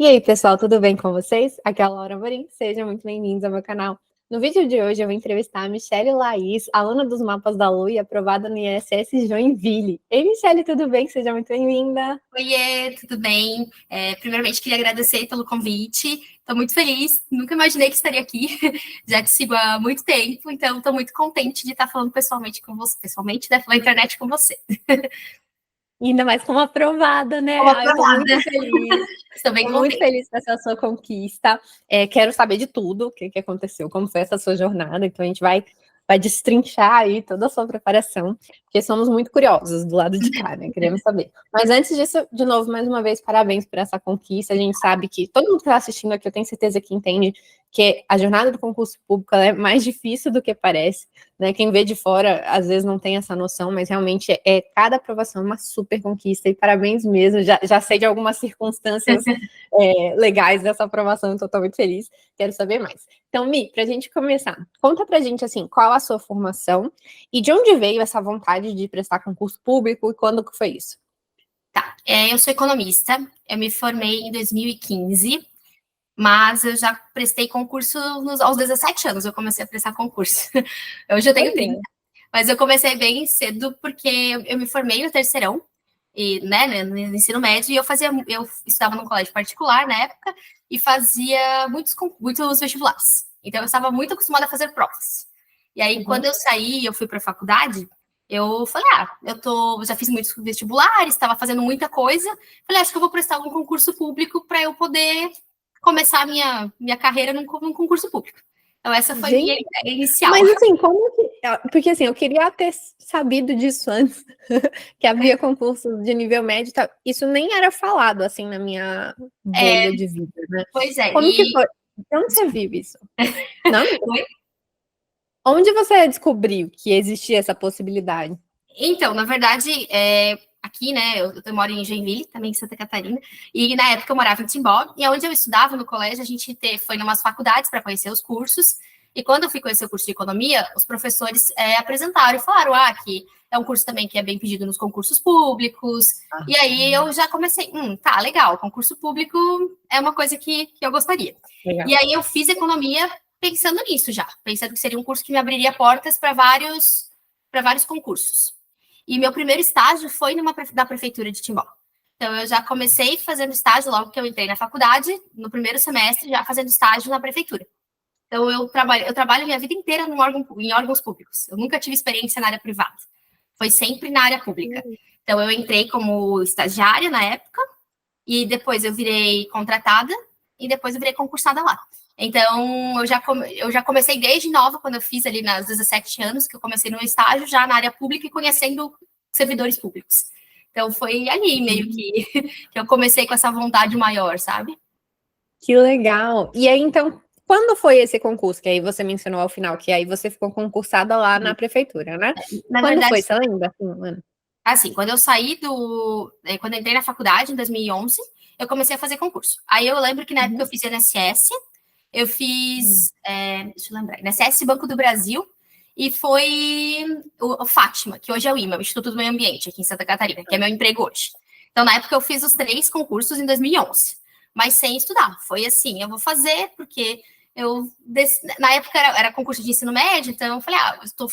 E aí, pessoal, tudo bem com vocês? Aqui é a Laura Morim, sejam muito bem-vindos ao meu canal. No vídeo de hoje eu vou entrevistar a Michelle Laís, aluna dos Mapas da Lua e aprovada no ISS Joinville. Ei, Michelle, tudo bem? Seja muito bem-vinda. Oiê, tudo bem? Primeiramente, queria agradecer pelo convite. Estou muito feliz, nunca imaginei que estaria aqui. Já te sigo há muito tempo, então estou muito contente de estar falando pessoalmente com você, pessoalmente, né, pela internet com você. Ainda mais como aprovada, né? Como Eu estou muito aprovada. feliz. Estou bem Estou muito contente. feliz com essa sua conquista. Quero saber de tudo, o que aconteceu, como foi essa sua jornada. Então a gente vai destrinchar aí toda a sua preparação, porque somos muito curiosos do lado de cá, né? Queremos saber. Mas antes disso, de novo, mais uma vez, parabéns por essa conquista. A gente sabe que todo mundo que está assistindo aqui, eu tenho certeza que entende que a jornada do concurso público é mais difícil do que parece, né? Quem vê de fora, às vezes, não tem essa noção, mas realmente cada aprovação é uma super conquista, e parabéns mesmo. Já sei de algumas circunstâncias legais dessa aprovação, então estou muito feliz. Quero saber mais. Então, Mi, para a gente começar, conta para a gente, assim, qual a sua formação e de onde veio essa vontade de prestar concurso público e quando que foi isso? Tá, eu sou economista, eu me formei em 2015, mas eu já prestei concurso aos 17 anos, eu comecei a prestar concurso. Hoje eu tenho 30. Olha. Mas eu comecei bem cedo porque eu me formei no terceirão, e, né, no ensino médio, e eu estudava num colégio particular na época e fazia muitos vestibulares. Então eu estava muito acostumada a fazer provas. E aí, quando eu saí, eu fui para a faculdade, eu falei, já fiz muitos vestibulares, estava fazendo muita coisa. Falei, acho que eu vou prestar algum concurso público para eu poder começar a minha carreira num concurso público. Então, essa foi a minha Gente, ideia inicial. mas assim, como que... Porque assim, eu queria ter sabido disso antes, que havia concursos de nível médio e tal. Isso nem era falado, assim, na minha bolha de vida, né? Pois é, Como que foi? De onde você viu isso? Não? Oi? Onde você descobriu que existia essa possibilidade? Então, na verdade, aqui, né, eu moro em Joinville, também em Santa Catarina, e na época eu morava em Timbó, e onde eu estudava no colégio, a gente foi em umas faculdades para conhecer os cursos, e quando eu fui conhecer o curso de economia, os professores apresentaram e falaram, que é um curso também que é bem pedido nos concursos públicos, e aí eu já comecei, tá, legal, concurso público é uma coisa que eu gostaria. Legal. E aí eu fiz economia pensando nisso já, pensando que seria um curso que me abriria portas para vários concursos. E meu primeiro estágio foi da prefeitura de Timbó. Então, eu já comecei fazendo estágio logo que eu entrei na faculdade, no primeiro semestre, já fazendo estágio na prefeitura. Então, eu trabalho minha vida inteira em órgãos públicos. Eu nunca tive experiência na área privada. Foi sempre na área pública. Então, eu entrei como estagiária na época, e depois eu virei contratada, e depois eu virei concursada lá. Então, eu já comecei desde nova, quando eu fiz ali nos 17 anos, que eu comecei no estágio, já na área pública e conhecendo servidores públicos. Então, foi ali meio que eu comecei com essa vontade maior, sabe? Que legal. E aí, então, quando foi esse concurso? Que aí você mencionou ao final, que aí você ficou concursada lá na prefeitura, né? Na Quando verdade, foi? Você lembra? assim, quando eu saí quando eu entrei na faculdade, em 2011, eu comecei a fazer concurso. Aí eu lembro que na época eu fiz INSS, eu fiz, deixa eu lembrar, INSS Banco do Brasil, e foi o Fátima, que hoje é o IMA, o Instituto do Meio Ambiente, aqui em Santa Catarina, que é meu emprego hoje. Então, na época, eu fiz os 3 concursos em 2011, mas sem estudar. Foi assim, eu vou fazer, porque na época era concurso de ensino médio, então eu falei, eu estou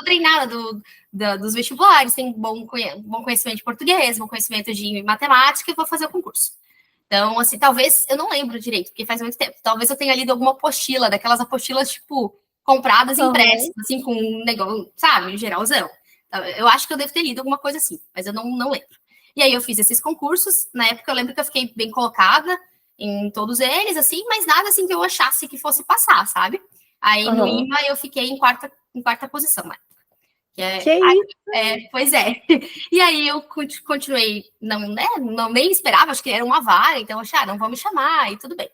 treinada dos vestibulares, tenho bom conhecimento de português, bom conhecimento de matemática, e vou fazer o concurso. Então, assim, talvez, eu não lembro direito, porque faz muito tempo, talvez eu tenha lido alguma apostila, daquelas apostilas, tipo, compradas e impressas, assim, com um negócio, sabe, geralzão. Então, eu acho que eu devo ter lido alguma coisa assim, mas eu não lembro. E aí eu fiz esses concursos, na época eu lembro que eu fiquei bem colocada em todos eles, assim, mas nada assim que eu achasse que fosse passar, sabe? Aí no IMA eu fiquei em quarta posição, né? Que isso? Pois é. E aí eu continuei, não nem esperava, acho que era uma vaga, então eu achei, não vão me chamar, e tudo bem.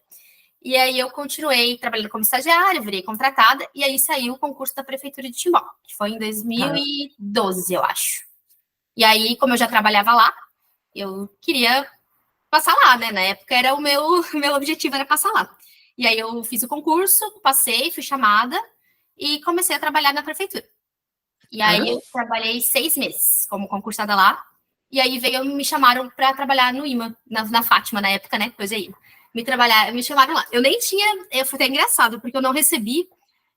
E aí eu continuei trabalhando como estagiária, virei contratada, e aí saiu o concurso da Prefeitura de Timbó, que foi em 2012, eu acho. E aí, como eu já trabalhava lá, eu queria passar lá, né? Na época era meu objetivo era passar lá. E aí eu fiz o concurso, passei, fui chamada e comecei a trabalhar na prefeitura. E aí eu trabalhei 6 meses como concursada lá. E aí me chamaram para trabalhar no IMA, na Fátima, na época, né? Depois é IMA. me chamaram lá. Eu nem tinha, foi até engraçado, porque eu não recebi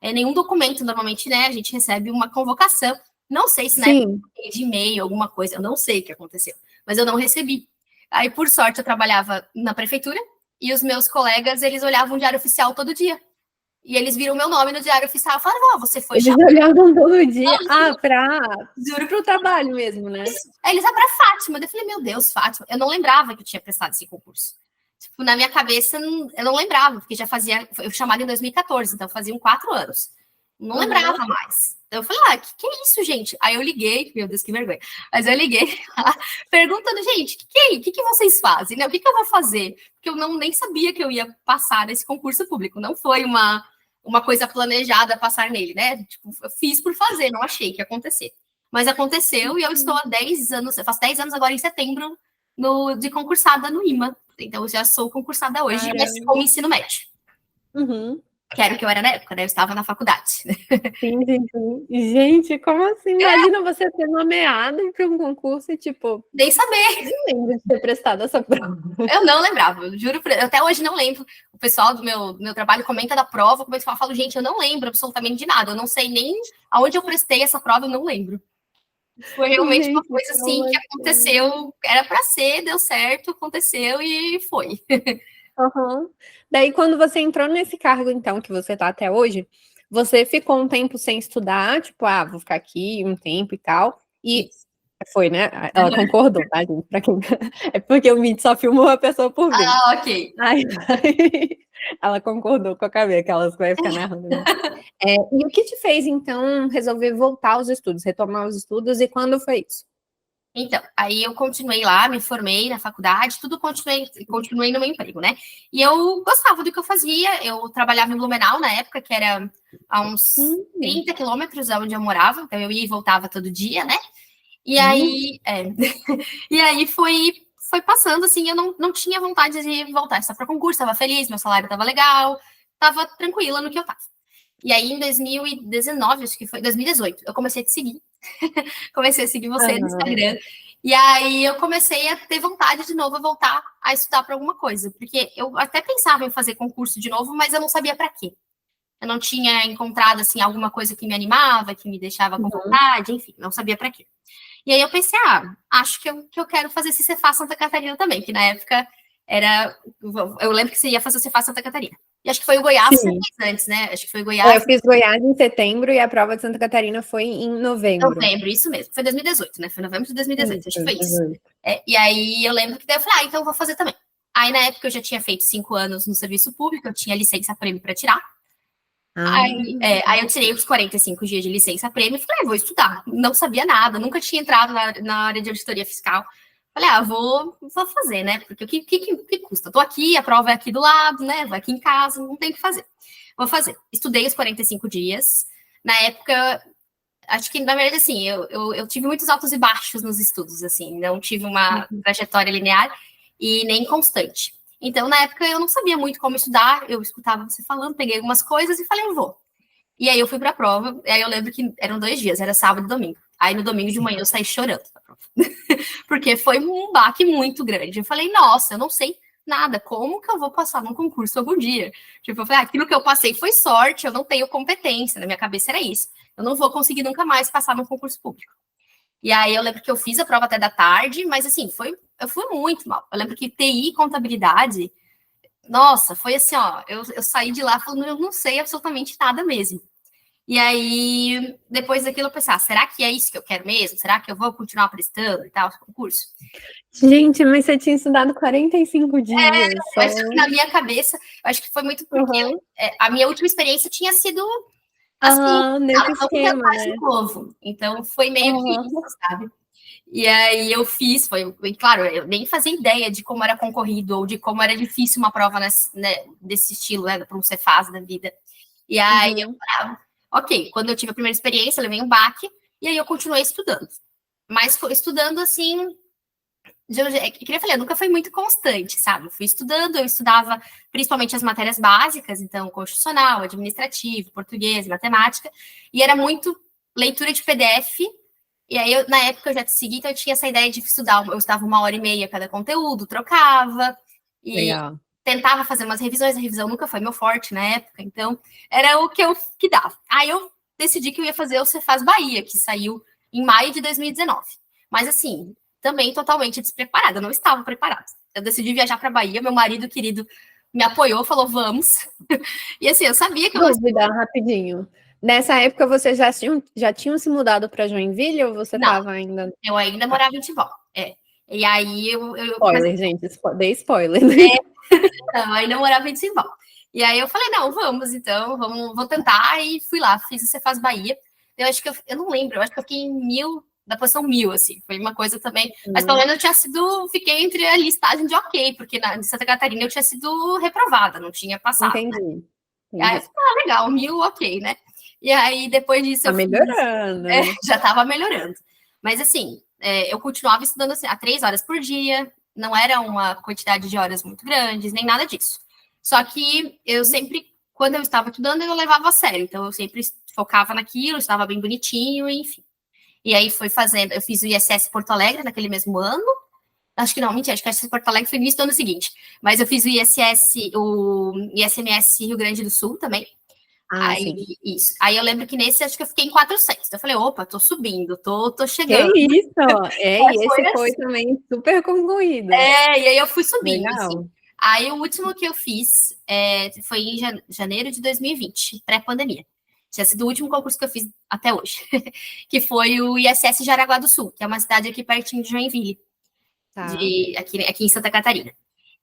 nenhum documento. Normalmente, né, a gente recebe uma convocação. Não sei se na época de e-mail, alguma coisa, eu não sei o que aconteceu, mas eu não recebi. Aí, por sorte, eu trabalhava na prefeitura e os meus colegas, eles olhavam o Diário Oficial todo dia. E eles viram meu nome no Diário Oficial e falaram, você foi chamada. Eles olhavam todo dia. Juro pro trabalho mesmo, né? Aí eles, pra Fátima. Eu falei, meu Deus, Fátima. Eu não lembrava que eu tinha prestado esse concurso. Tipo, na minha cabeça, eu não lembrava, porque já fazia, eu chamada em 2014, então faziam 4 anos. Não lembrava mais. Então eu falei, que é isso, gente? Aí eu liguei, meu Deus, que vergonha. Mas eu liguei lá, perguntando, gente, o que vocês fazem? Né? O que eu vou fazer? Porque eu nem sabia que eu ia passar nesse concurso público. Não foi uma coisa planejada passar nele, né? Tipo, eu fiz por fazer, não achei que ia acontecer. Mas aconteceu e eu estou há 10 anos, eu faço 10 anos agora em setembro, de concursada no IMA. Então, eu já sou concursada hoje, mas com o ensino médio. Que era o que eu era na época, né? Eu estava na faculdade. Sim. Gente, como assim? Imagina você ser nomeado para um concurso e, tipo... Nem saber. Eu não lembro de ter prestado essa prova. Eu não lembrava, eu juro. Eu até hoje não lembro. O pessoal do meu trabalho comenta da prova, começa a falar, gente, eu não lembro absolutamente de nada. Eu não sei nem aonde eu prestei essa prova, eu não lembro. Foi realmente uma coisa assim que aconteceu, era para ser, deu certo, aconteceu e foi. Daí, quando você entrou nesse cargo, então, que você tá até hoje, você ficou um tempo sem estudar, tipo, vou ficar aqui um tempo e tal, e foi, né? Ela concordou, tá, gente? Pra quem... É porque o vídeo só filmou a pessoa por vez. Ok. Aí, ela concordou com a cabeça, aquelas que vai ficar narrando, né? E o que te fez, então, resolver voltar aos estudos, retomar os estudos, e quando foi isso? Então, aí eu continuei lá, me formei na faculdade, tudo continuei no meu emprego, né? E eu gostava do que eu fazia, eu trabalhava em Blumenau na época, que era a uns 30 quilômetros de onde eu morava, então eu ia e voltava todo dia, né? E aí, e aí foi passando, assim, eu não tinha vontade de voltar só para concurso, estava feliz, meu salário estava legal, estava tranquila no que eu estava. E aí, em 2019, acho que foi 2018, eu comecei a te seguir. Comecei a seguir você no Instagram. E aí eu comecei a ter vontade de novo, a voltar a estudar para alguma coisa. Porque eu até pensava em fazer concurso de novo, mas eu não sabia para quê. Eu não tinha encontrado, assim, alguma coisa que me animava, que me deixava com vontade, enfim, não sabia para quê. E aí eu pensei, acho que eu quero fazer Cefaz Santa Catarina também, que na época era... Eu lembro que você ia fazer Cefaz Santa Catarina. E acho que foi o Goiás que você fez antes, né? Acho que foi o Goiás. Eu fiz Goiás em setembro e a prova de Santa Catarina foi em novembro. Novembro, isso mesmo. Foi 2018, né? Foi novembro de 2018, acho que foi isso. E aí eu lembro que daí eu falei, então eu vou fazer também. Aí na época eu já tinha feito 5 anos no serviço público, eu tinha licença-prêmio para tirar. Aí eu tirei os 45 dias de licença-prêmio e falei, vou estudar. Não sabia nada, nunca tinha entrado na área de auditoria fiscal. Falei, vou fazer, né? Porque o que custa? Tô aqui, a prova é aqui do lado, né? Vou aqui em casa, não tem o que fazer. Vou fazer. Estudei os 45 dias. Na época, acho que, na verdade, assim, eu tive muitos altos e baixos nos estudos, assim. Não tive uma trajetória linear e nem constante. Então, na época, eu não sabia muito como estudar. Eu escutava você falando, peguei algumas coisas e falei, eu vou. E aí eu fui para a prova, e aí eu lembro que eram 2 dias, era sábado e domingo. Aí no domingo de manhã eu saí chorando da prova. Porque foi um baque muito grande. Eu falei, nossa, eu não sei nada, como que eu vou passar num concurso algum dia? Tipo, eu falei, aquilo que eu passei foi sorte, eu não tenho competência, na minha cabeça era isso. Eu não vou conseguir nunca mais passar num concurso público. E aí eu lembro que eu fiz a prova até da tarde, mas assim, eu fui muito mal. Eu lembro que TI e contabilidade, nossa, foi assim, eu saí de lá falando, eu não sei absolutamente nada mesmo. E aí, depois daquilo, eu pensei, será que é isso que eu quero mesmo? Será que eu vou continuar prestando e tal, o concurso? Gente, mas você tinha estudado 45 dias. Mas na minha cabeça, eu acho que foi muito porque a minha última experiência tinha sido assim, nesse esquema, né? De novo. Então, foi meio que isso, sabe? E aí eu fiz, claro, eu nem fazia ideia de como era concorrido ou de como era difícil uma prova desse estilo, né, para um Cefaz da vida. E aí eu falava, ok, quando eu tive a primeira experiência, eu levei um baque, e aí eu continuei estudando. Mas estudando assim, que eu falei, eu nunca fui muito constante, sabe? Eu fui estudando, eu estudava principalmente as matérias básicas, então constitucional, administrativo, português, matemática, e era muito leitura de PDF. E aí, na época, eu já te segui, então eu tinha essa ideia de estudar. Eu estudava 1h30 cada conteúdo, trocava. E tentava fazer umas revisões, a revisão nunca foi meu forte na época, então era o que dava. Aí eu decidi que eu ia fazer o Cefaz Bahia, que saiu em maio de 2019. Mas assim, também totalmente despreparada, eu não estava preparada. Eu decidi viajar para Bahia, meu marido querido me apoiou, falou, vamos. E assim, eu sabia que eu não... Dúvida, rapidinho. Nessa época, vocês já tinham se mudado para Joinville ou você Não, estava ainda... eu ainda morava em Timbó. E aí Spoiler, gente, dei spoiler. Né? Não, ainda morava em Timbó. E aí eu falei, não, vamos então, vou tentar. E fui lá, fiz o Cefaz Bahia. Eu acho que eu não lembro, eu acho que eu fiquei em 1000, da posição 1000, assim. Foi uma coisa também. Mas pelo menos fiquei entre a listagem de ok, porque em Santa Catarina eu tinha sido reprovada, não tinha passado. Entendi. Né? E aí eu falei, legal, 1000, ok, né? E aí depois disso Tá melhorando. Já estava melhorando. Mas assim, eu continuava estudando assim, a 3 horas por dia, não era uma quantidade de horas muito grandes, nem nada disso. Só que eu sempre, quando eu estava estudando, eu levava a sério. Então, eu sempre focava naquilo, estava bem bonitinho, enfim. E aí eu fiz o ISS Porto Alegre naquele mesmo ano. Acho que não, mentira, acho que o ISS Porto Alegre foi no início do ano seguinte. Mas eu fiz o ISMS Rio Grande do Sul também. Aí, sim. isso. Aí eu lembro que nesse, acho que eu fiquei em 400. Eu falei, opa, tô subindo, tô chegando. Que isso! E esse foi também super concluído. E aí eu fui subindo, Legal. assim. Aí o último que eu fiz foi em janeiro de 2020, pré-pandemia. Tinha sido o último concurso que eu fiz até hoje, que foi o ISS Jaraguá do Sul, que é uma cidade aqui pertinho de Joinville, Tá. aqui em Santa Catarina.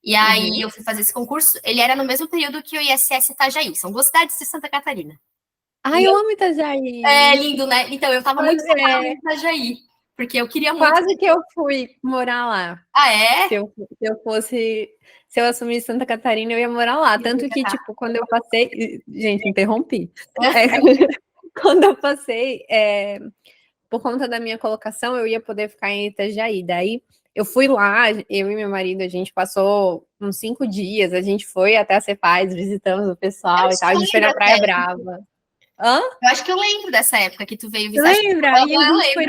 E aí eu fui fazer esse concurso, ele era no mesmo período que o ISS Itajaí, são 2 cidades de Santa Catarina. Ai, eu amo Itajaí. É lindo, né? Então eu tava muito focada em Itajaí, porque eu queria muito... Quase que eu fui morar lá. Ah, é? Se eu assumisse Santa Catarina, eu ia morar lá. Tanto que, tipo, quando eu passei... Gente, interrompi. Quando eu passei, por conta da minha colocação, eu ia poder ficar em Itajaí. Daí, eu fui lá, eu e meu marido, a gente passou uns 5 dias, a gente foi até a Cefaz, visitamos o pessoal e tal. A gente foi na Praia Brava. Hã? Eu acho que eu lembro dessa época que tu veio visitar. Lembra? Aí a gente foi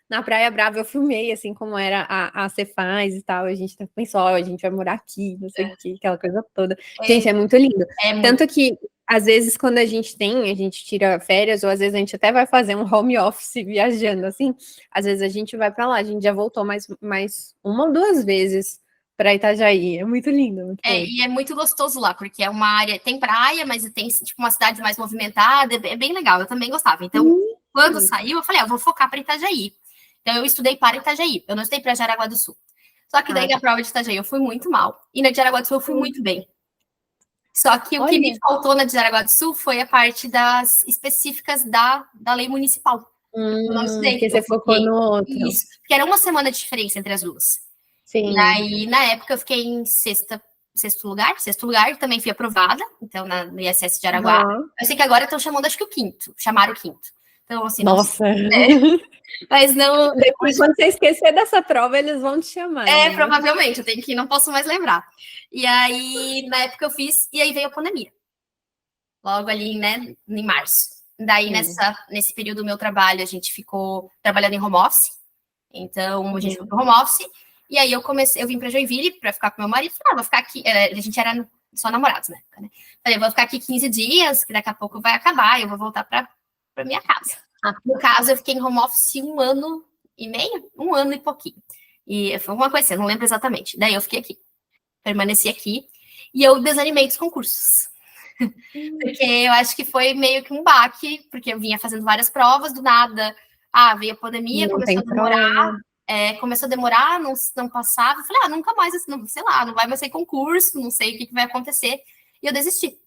na Praia Brava, eu filmei, assim, como era a Cefaz e tal, a gente pensou, ó, a gente vai morar aqui, não sei o que, aquela coisa toda. Gente, é muito lindo. Tanto que, às vezes, quando a gente tira férias, ou às vezes a gente até vai fazer um home office viajando, assim, às vezes a gente vai pra lá, a gente já voltou mais 1 ou 2 vezes para Itajaí, é muito lindo. Muito e é muito gostoso lá, porque é uma área, tem praia, mas tem tipo uma cidade mais movimentada, é bem legal, eu também gostava. Então, quando saiu, eu falei, eu vou focar para Itajaí. Então, eu estudei para Itajaí, eu não estudei para Jaraguá do Sul. Só que daí na prova de Itajaí eu fui muito mal, e na de Jaraguá do Sul eu fui muito bem. Só que o que me faltou na de Jaraguá do Sul foi a parte das específicas da lei municipal. Eu não estudei. Porque você focou no outro. Isso, porque era 1 semana de diferença entre as duas. Sim. E aí, na época, eu fiquei em sexto lugar, também fui aprovada, então, no ISS de Araguá. Eu sei que agora estão chamando, acho que chamaram o quinto. Então, assim, nossa. Mas não... Depois, quando você esquecer dessa prova, eles vão te chamar. Né? Provavelmente, não posso mais lembrar. E aí, na época eu fiz, e aí veio a pandemia. Logo ali, né, em março. Daí, nesse período do meu trabalho, a gente ficou trabalhando em home office. Então, a gente foi pro home office. E aí, eu vim para Joinville para ficar com meu marido. Falei, vou ficar aqui. A gente era só namorados na época, né? Falei, vou ficar aqui 15 dias, que daqui a pouco vai acabar, eu vou voltar para minha casa. No caso, eu fiquei em home office 1 ano e meio, 1 ano e pouquinho. E foi uma coisa assim, eu não lembro exatamente. Daí eu fiquei aqui, permaneci aqui, e eu desanimei dos concursos. Porque eu acho que foi meio que um baque, porque eu vinha fazendo várias provas, do nada, veio a pandemia, começou a demorar, não passava. Eu falei, nunca mais, sei lá, não vai mais ser concurso, não sei o que vai acontecer. E eu desisti.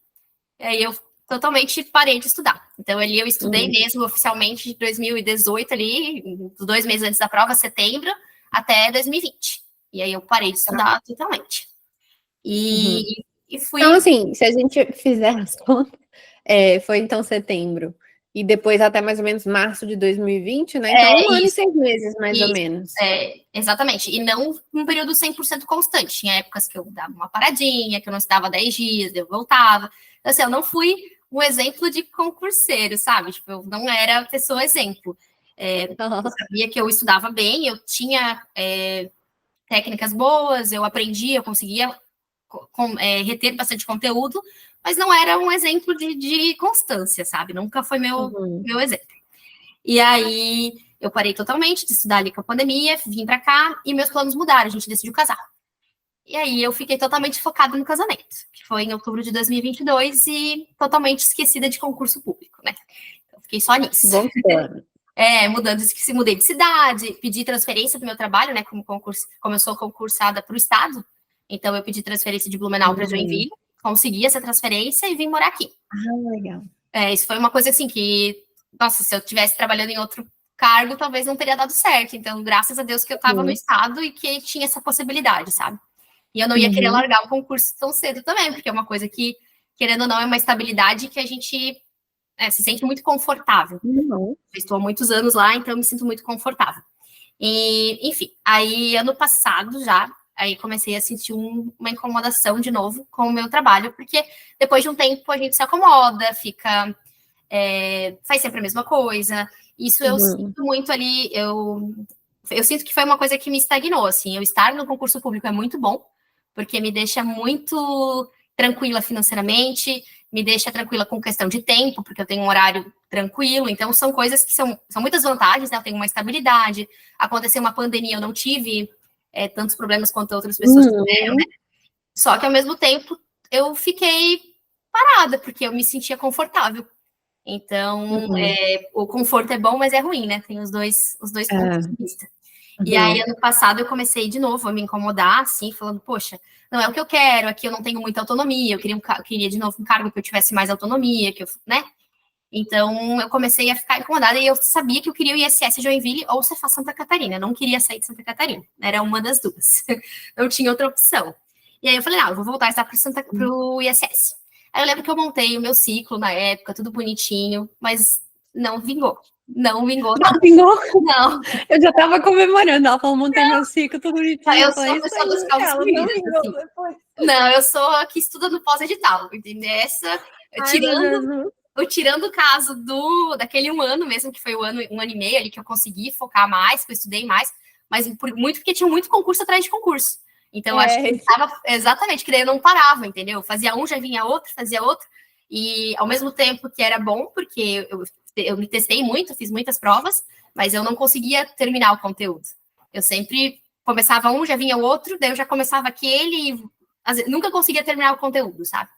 E aí eu totalmente parei de estudar. Então, ali eu estudei mesmo oficialmente de 2018, ali, 2 meses antes da prova, setembro, até 2020. E aí eu parei de estudar totalmente. E fui... Então, assim, se a gente fizer as contas, foi então setembro. E depois até mais ou menos março de 2020, né? Então, 1 ano e 6 meses, mais ou menos. Exatamente. E não um período 100% constante. Tinha épocas que eu dava uma paradinha, que eu não estudava 10 dias, eu voltava. Então, assim, eu não fui um exemplo de concurseiro, sabe? Tipo, eu não era pessoa exemplo. Eu sabia que eu estudava bem, eu tinha técnicas boas, eu aprendia, eu conseguia reter bastante conteúdo, mas não era um exemplo de constância, sabe? Nunca foi meu exemplo. E aí eu parei totalmente de estudar ali com a pandemia, vim para cá e meus planos mudaram, a gente decidiu casar. E aí eu fiquei totalmente focada no casamento, que foi em outubro de 2022 e totalmente esquecida de concurso público, né? Eu fiquei só nisso. Mudei de cidade, pedi transferência do meu trabalho, né? Como eu sou concursada para o estado, então eu pedi transferência de Blumenau para Joinville, consegui essa transferência e vim morar aqui. Legal. Isso foi uma coisa assim que, nossa, se eu estivesse trabalhando em outro cargo, talvez não teria dado certo. Então, graças a Deus que eu estava no estado e que tinha essa possibilidade, sabe? E eu não ia querer largar o concurso tão cedo também, porque é uma coisa que, querendo ou não, é uma estabilidade que a gente se sente muito confortável. Eu estou há muitos anos lá, então eu me sinto muito confortável. E, enfim, aí ano passado já, aí comecei a sentir uma incomodação de novo com o meu trabalho, porque depois de um tempo a gente se acomoda, faz sempre a mesma coisa. Isso eu sinto muito ali, eu sinto que foi uma coisa que me estagnou, assim. Eu estar no concurso público é muito bom, porque me deixa muito tranquila financeiramente, me deixa tranquila com questão de tempo, porque eu tenho um horário tranquilo. Então, são coisas que são muitas vantagens, né? Eu tenho uma estabilidade. Aconteceu uma pandemia, eu não tive tantos problemas quanto outras pessoas tiveram, né? Só que, ao mesmo tempo, eu fiquei parada, porque eu me sentia confortável. Então, o conforto é bom, mas é ruim, né? Tem os dois pontos de vista. E aí, ano passado, eu comecei de novo a me incomodar, assim, falando, poxa, não é o que eu quero, aqui eu não tenho muita autonomia, eu queria de novo um cargo que eu tivesse mais autonomia, né? Então, eu comecei a ficar incomodada e eu sabia que eu queria o ISS Joinville ou Cefaz Santa Catarina, eu não queria sair de Santa Catarina, era uma das duas, não tinha outra opção. E aí eu falei, eu vou voltar a estar pro ISS. Aí eu lembro que eu montei o meu ciclo na época, tudo bonitinho, mas não vingou. Não vingou. Não vingou? Não. Eu já tava comemorando, ela falou, montei meu ciclo, tudo bonitinho. Eu sou a pessoa dos calços compridos, assim. Não, eu sou a que estuda no pós-edital, entendeu? Tirando o caso daquele um ano mesmo, que foi um ano e meio ali que eu consegui focar mais, que eu estudei mais, mas porque tinha muito concurso atrás de concurso. Então, acho que estava exatamente, que daí eu não parava, entendeu? Fazia um, já vinha outro, fazia outro. E ao mesmo tempo que era bom, porque eu me testei muito, fiz muitas provas, mas eu não conseguia terminar o conteúdo. Eu sempre começava um, já vinha o outro, daí eu já começava aquele e nunca conseguia terminar o conteúdo, sabe?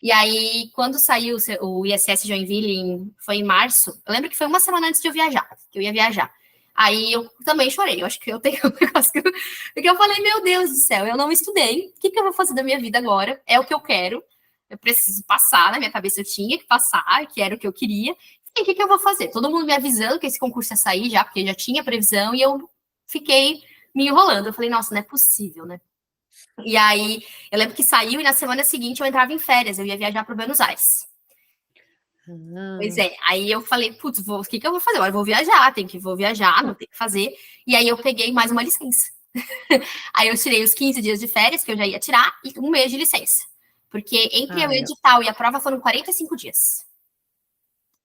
E aí, quando saiu o ISS Joinville, foi em março, eu lembro que foi uma semana antes de eu viajar, que eu ia viajar. Aí eu também chorei, eu acho que eu tenho um negócio porque eu falei, meu Deus do céu, eu não estudei, o que eu vou fazer da minha vida agora? É o que eu quero, eu preciso passar, na minha cabeça eu tinha que passar, que era o que eu queria, e o que eu vou fazer? Todo mundo me avisando que esse concurso ia sair já, porque já tinha previsão, e eu fiquei me enrolando, eu falei, nossa, não é possível, né? E aí, eu lembro que saiu e na semana seguinte eu entrava em férias, eu ia viajar para Buenos Aires. Pois é, aí eu falei, putz, o que eu vou fazer? Agora eu vou viajar, vou viajar, não tem que fazer. E aí eu peguei mais uma licença. Aí eu tirei os 15 dias de férias, que eu já ia tirar, e um mês de licença. Porque entre o edital e a prova foram 45 dias.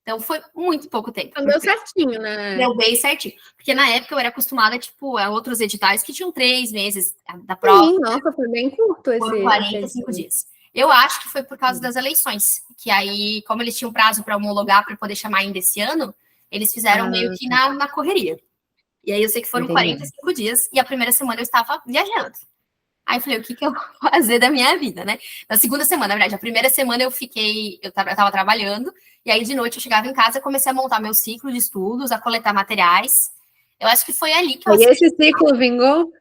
Então foi muito pouco tempo. Deu certinho, né? Deu bem certinho. Porque na época eu era acostumada, a outros editais que tinham 3 meses da prova. Sim, nossa, foi bem curto esse. Foram 45 dias. Eu acho que foi por causa das eleições, que aí, como eles tinham prazo para homologar para poder chamar ainda esse ano, eles fizeram meio que na correria. E aí eu sei que foram 45 dias e a primeira semana eu estava viajando. Aí eu falei, o que eu vou fazer da minha vida, né? Na segunda semana, na verdade, a primeira semana eu estava trabalhando, e aí de noite eu chegava em casa e comecei a montar meu ciclo de estudos, a coletar materiais. Eu acho que foi ali que eu... E esse ciclo vingou?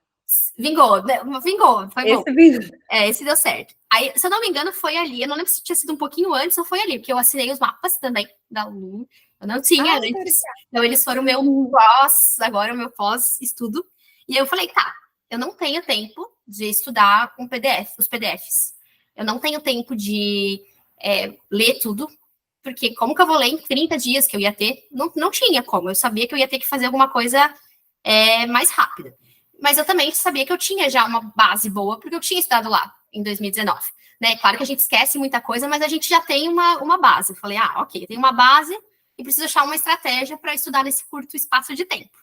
Vingou, foi bom. Vingou. Esse deu certo. Aí, se eu não me engano, foi ali. Eu não lembro se tinha sido um pouquinho antes ou foi ali, porque eu assinei os mapas também da UNU. Eu não tinha antes. Então, eles foram o meu pós, agora o meu pós-estudo. E eu falei, tá, eu não tenho tempo de estudar com os PDFs. Eu não tenho tempo de ler tudo, porque como que eu vou ler em 30 dias que eu ia ter? Não tinha como. Eu sabia que eu ia ter que fazer alguma coisa mais rápida. Mas eu também sabia que eu tinha já uma base boa, porque eu tinha estudado lá em 2019. Né? Claro que a gente esquece muita coisa, mas a gente já tem uma base. Eu falei, ok, eu tenho uma base e preciso achar uma estratégia para estudar nesse curto espaço de tempo.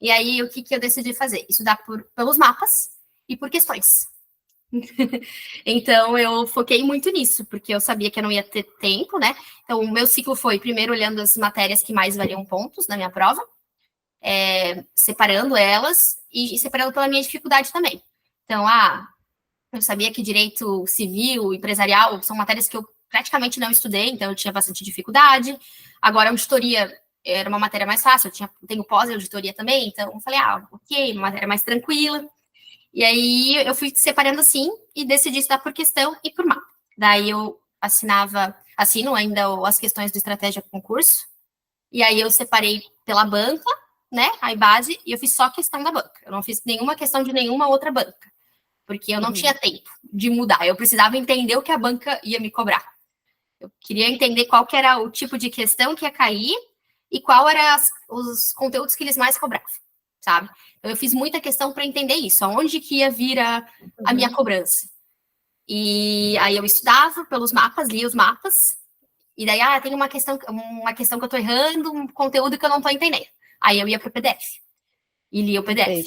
E aí, o que eu decidi fazer? Estudar pelos mapas e por questões. Então, eu foquei muito nisso, porque eu sabia que eu não ia ter tempo, né? Então, o meu ciclo foi primeiro olhando as matérias que mais valiam pontos na minha prova, separando elas e separando pela minha dificuldade também. Então, eu sabia que direito civil, empresarial, são matérias que eu praticamente não estudei, então eu tinha bastante dificuldade. Agora, auditoria era uma matéria mais fácil, tenho pós-auditoria também, então eu falei, ok, uma matéria mais tranquila. E aí eu fui separando assim e decidi estudar por questão e por mapa. Daí eu assino ainda as questões do estratégia concurso, e aí eu separei pela banca, né, a base, e eu fiz só questão da banca. Eu não fiz nenhuma questão de nenhuma outra banca, porque eu não tinha tempo de mudar. Eu precisava entender o que a banca ia me cobrar. Eu queria entender qual que era o tipo de questão que ia cair e qual eram os conteúdos que eles mais cobravam, sabe? Então, eu fiz muita questão para entender isso, aonde que ia vir a minha cobrança. E aí eu estudava pelos mapas, lia os mapas, e daí, tem uma questão que eu estou errando, um conteúdo que eu não estou entendendo. Aí eu ia para o PDF e lia o PDF.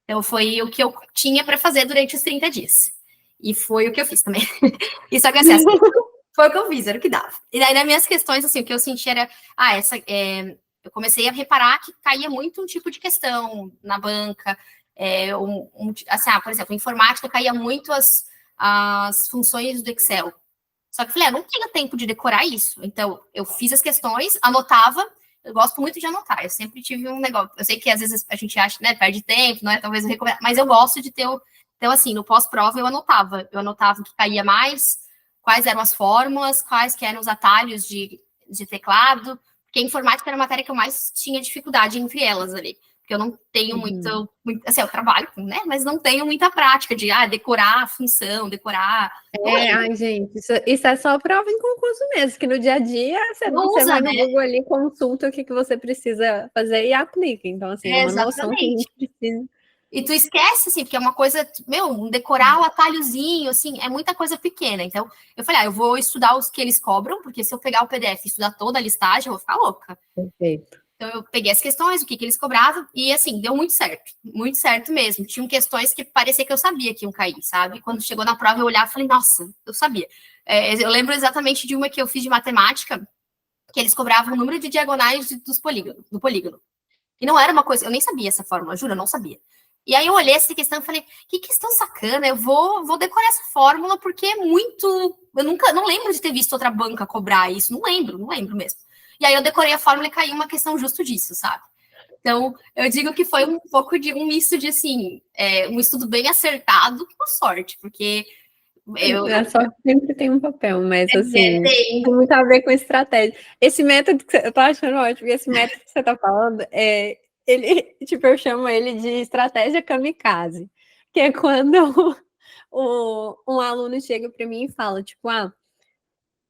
Então, foi o que eu tinha para fazer durante os 30 dias. E foi o que eu fiz também. E só que assim, foi o que eu fiz, era o que dava. E daí, nas minhas questões, assim, o que eu senti era, eu comecei a reparar que caía muito um tipo de questão na banca, por exemplo, informática caía muito as funções do Excel. Só que eu falei, eu não tenho tempo de decorar isso. Então, eu fiz as questões, anotava. Eu gosto muito de anotar. Eu sempre tive um negócio. Eu sei que às vezes a gente acha, né, perde tempo, não é? Talvez eu recomendo, mas eu gosto de ter. Então, assim, no pós-prova eu anotava. Eu anotava o que caía mais, quais eram as fórmulas, quais que eram os atalhos de teclado. Porque a informática era a matéria que eu mais tinha dificuldade entre elas ali. Porque eu não tenho muito, assim, eu trabalho, né? Mas não tenho muita prática de decorar a função, decorar. Gente, isso é só prova em concurso mesmo, que no dia a dia você vai no Google ali, consulta o que você precisa fazer e aplica. Então, assim, é uma noção que a gente precisa. E tu esquece, assim, porque é uma coisa, decorar o atalhozinho, assim, é muita coisa pequena. Então, eu falei, eu vou estudar os que eles cobram, porque se eu pegar o PDF e estudar toda a listagem, eu vou ficar louca. Perfeito. Então, eu peguei as questões, o que eles cobravam, e, assim, deu muito certo mesmo. Tinham questões que parecia que eu sabia que iam cair, sabe? Quando chegou na prova, eu olhava e falei, nossa, eu sabia. Eu lembro exatamente de uma que eu fiz de matemática, que eles cobravam o número de diagonais do polígono. E não era uma coisa, eu nem sabia essa fórmula, juro, eu não sabia. E aí eu olhei essa questão e falei, que questão sacana, eu vou decorar essa fórmula, porque é muito. Eu não lembro de ter visto outra banca cobrar isso, não lembro mesmo. E aí eu decorei a fórmula e caiu uma questão justo disso, sabe? Então, eu digo que foi um pouco de um misto de, assim, um estudo bem acertado com sorte, porque a sorte sempre tem um papel, mas assim, tem muito a ver com estratégia. Esse método que eu tô achando ótimo, esse método que você tá falando, ele, tipo, eu chamo ele de estratégia kamikaze, que é quando um aluno chega para mim e fala, tipo,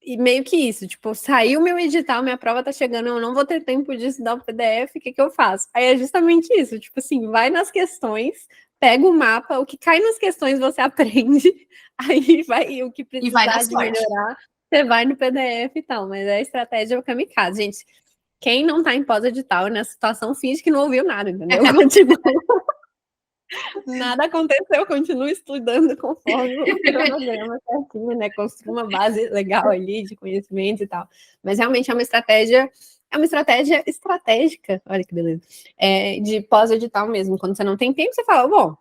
e meio que isso, tipo, saiu meu edital, minha prova tá chegando, eu não vou ter tempo de estudar o PDF, o que eu faço? Aí é justamente isso, tipo assim, vai nas questões, pega o mapa, o que cai nas questões você aprende, aí vai, o que precisar de melhorar, você vai no PDF e tal, mas a estratégia é o kamikaze, gente. Quem não tá em pós-edital nessa situação, finge que não ouviu nada, entendeu? Nada aconteceu, continua estudando conforme o cronograma certinho, né? Construa uma base legal ali de conhecimento e tal. Mas realmente é uma estratégia estratégica, olha que beleza, de pós-edital mesmo. Quando você não tem tempo, você fala, bom,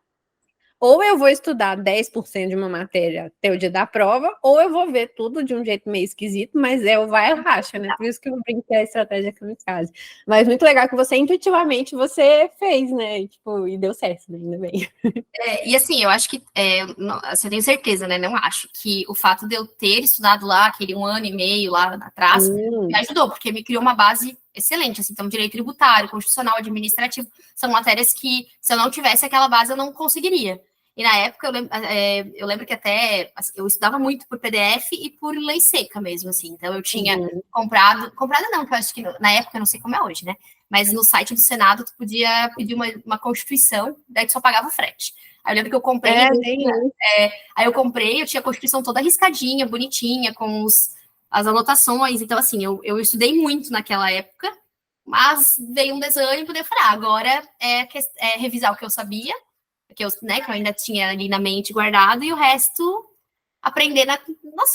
ou eu vou estudar 10% de uma matéria até o dia da prova, ou eu vou ver tudo de um jeito meio esquisito, mas o vai a racha, né? Por isso que eu brinquei a estratégia kamikaze. Mas muito legal que você, intuitivamente, você fez, né? E, tipo, e deu certo, né? Ainda bem. E assim, eu acho que, eu tenho certeza, né? Não acho que o fato de eu ter estudado lá, aquele 1 ano e meio lá atrás, me ajudou, porque me criou uma base excelente. Assim, então, direito tributário, constitucional, administrativo, são matérias que, se eu não tivesse aquela base, eu não conseguiria. E na época, eu lembro que até eu estudava muito por PDF e por lei seca mesmo, assim. Então, eu tinha comprado não, que eu acho que na época, eu não sei como é hoje, né? Mas no site do Senado, tu podia pedir uma constituição, daí tu só pagava o frete. Aí eu lembro que eu comprei. Aí eu comprei, eu tinha a Constituição toda riscadinha, bonitinha, com as anotações. Então, assim, eu estudei muito naquela época, mas veio um desânimo, daí eu falei, agora é revisar o que eu sabia, porque eu, né, que eu ainda tinha ali na mente guardado, e o resto aprender na